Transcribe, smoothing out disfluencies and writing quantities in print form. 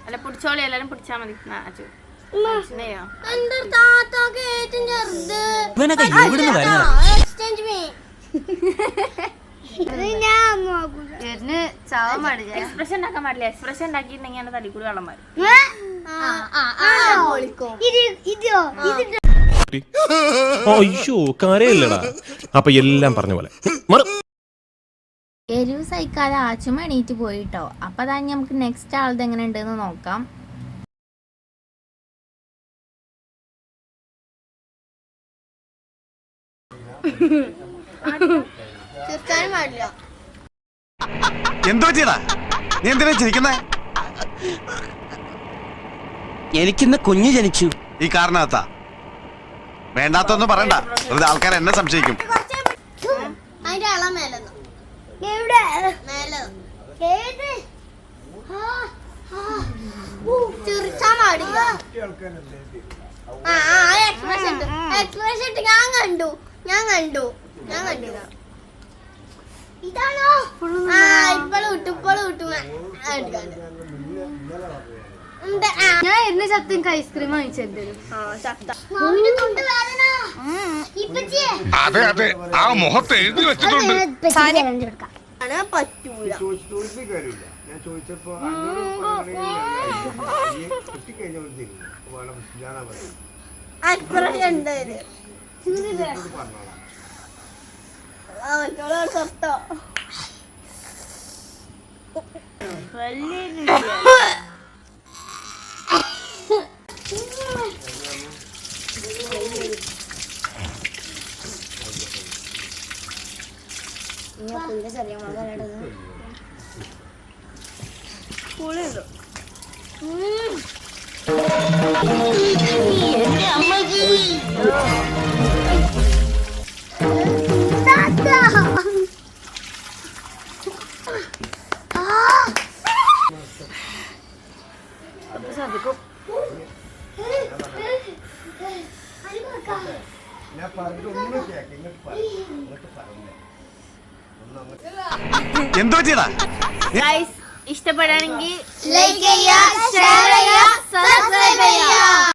അല്ല പിടിച്ചോളി എല്ലാരും പിടിച്ചാ മതി അച്ചു എക്സ്പ്രഷൻ ഉണ്ടാക്കാൻ പാടില്ല. എക്സ്പ്രഷൻ ഉണ്ടാക്കിയിട്ടുണ്ടെങ്കിൽ എന്നെ തടിക്കൂടി വെള്ളം വരും. അയ്യോ കാര്യമില്ലടാ. അപ്പൊ എല്ലാം പറഞ്ഞ പോലെ എരിവ് സഹിക്കാതെ ആച്ചുമ എണീറ്റ് പോയിട്ടോ. അപ്പൊ അതാ നമുക്ക് നെക്സ്റ്റ് ആളത് എങ്ങനെ ഉണ്ടെന്ന് നോക്കാം. എനിക്കിന്ന് കുഞ്ഞ് ജനിച്ചു. ഈ കാരണത്താ വേണ്ടാത്തൊന്നും പറയണ്ട. ആൾക്കാർ എന്നെ സംശയിക്കും. ഞാൻ കണ്ടു ഇതാണോ? ഇപ്പോഴും കിട്ടും. ഞാൻ എന്നെ ചത്തേക്ക് ഐസ്ക്രീം വാങ്ങിച്ചു. അതെ അതെ, ആ മുഖത്ത് എഴുതി വെച്ചിട്ടുണ്ട്. പറ്റൂല. ഞാൻ ചോദിച്ചപ്പോ ചെറിയ എന്തോ ചെയ്താ ഇഷ്ടപ്പെടുകയാണെങ്കിൽ ലൈക്ക് ചെയ്യുക, ഷെയർ ചെയ്യുക, സബ്സ്ക്രൈബ് ചെയ്യുക.